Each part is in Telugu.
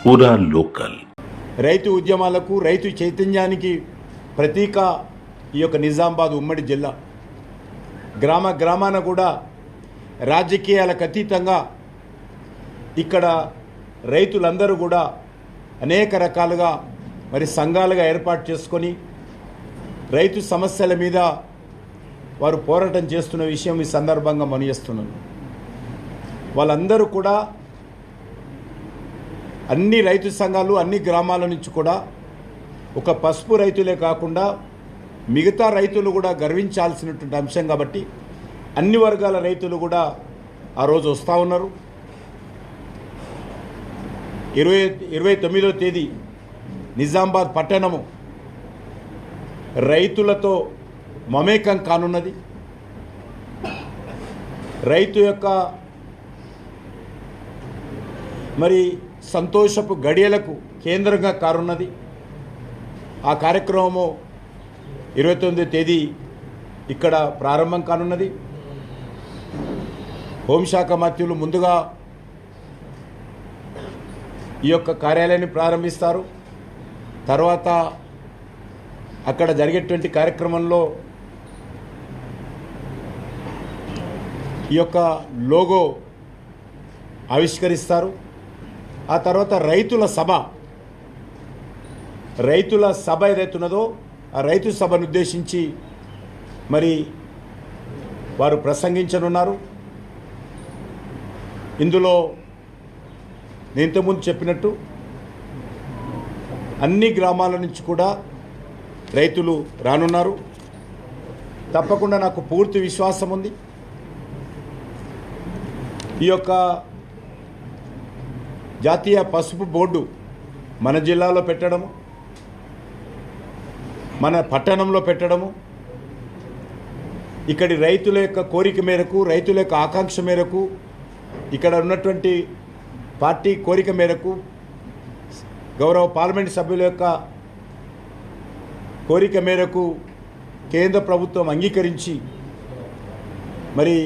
పూరా లోకల్. రైతు ఉద్యమాలకు రైతు చైతన్యానికి ప్రతీక ఈ యొక్క నిజామాబాద్ ఉమ్మడి జిల్లా. గ్రామ గ్రామాన కూడా రాజకీయాలకు అతీతంగా ఇక్కడ రైతులందరూ కూడా అనేక రకాలుగా మరి సంఘాలుగా ఏర్పాటు చేసుకొని రైతు సమస్యల మీద వారు పోరాటం చేస్తున్న విషయం ఈ సందర్భంగా మనయేస్తున్నాను. వాళ్ళందరూ కూడా అన్ని రైతు సంఘాలు అన్ని గ్రామాల నుంచి కూడా ఒక పసుపు రైతులే కాకుండా మిగతా రైతులు కూడా గర్వించాల్సినటువంటి అంశం కాబట్టి అన్ని వర్గాల రైతులు కూడా ఆ రోజు వస్తూ ఉన్నారు. 29వ తేదీ నిజామాబాద్ పట్టణము రైతులతో మమేకం కానున్నది. రైతు యొక్క మరి సంతోషపు గడియలకు కేంద్రంగా కానున్నది. ఆ కార్యక్రమము 29వ తేదీ ఇక్కడ ప్రారంభం కానున్నది. హోంశాఖ మంత్రులు ముందుగా ఈ యొక్క కార్యాలయాన్ని ప్రారంభిస్తారు. తర్వాత అక్కడ జరిగేటువంటి కార్యక్రమంలో ఈ యొక్క లోగో ఆవిష్కరిస్తారు. ఆ తర్వాత రైతుల సభ ఏదైతున్నదో ఆ రైతు సభను ఉద్దేశించి మరి వారు ప్రసంగించనున్నారు. ఇందులో నేను ఇంతకుముందు చెప్పినట్టు అన్ని గ్రామాల నుంచి కూడా రైతులు రానున్నారు. తప్పకుండా నాకు పూర్తి విశ్వాసం ఉంది. ఈ యొక్క జాతీయ పసుపు బోర్డు మన జిల్లాలో పెట్టడము, మన పట్టణంలో పెట్టడము, ఇక్కడి రైతుల యొక్క కోరిక మేరకు, రైతుల యొక్క ఆకాంక్ష మేరకు, ఇక్కడ ఉన్నటువంటి పార్టీ కోరిక మేరకు, గౌరవ పార్లమెంట్ సభ్యుల యొక్క కోరిక మేరకు కేంద్ర ప్రభుత్వం అంగీకరించి మరి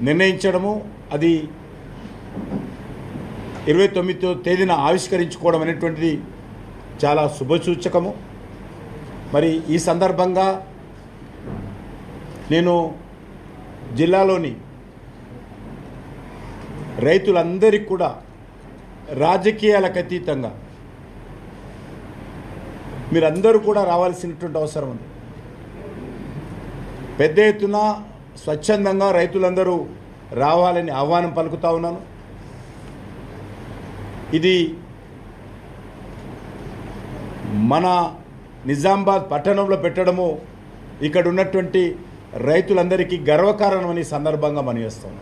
నిర్ణయించడము, అది 29వ తేదీన ఆవిష్కరించుకోవడం అనేటువంటిది చాలా శుభసూచకము. మరి ఈ సందర్భంగా నేను జిల్లాలోని రైతులందరికీ కూడా రాజకీయాలకు అతీతంగా మీరందరూ కూడా రావాల్సినటువంటి అవసరం ఉంది. పెద్ద ఎత్తున స్వచ్ఛందంగా రైతులందరూ రావాలని ఆహ్వానం పలుకుతా ఉన్నాను. ఇది మన నిజామాబాద్ పట్టణంలో పెట్టడము ఇక్కడ ఉన్నటువంటి రైతులందరికీ గర్వకారణమని సందర్భంగా మనవి చేస్తాను.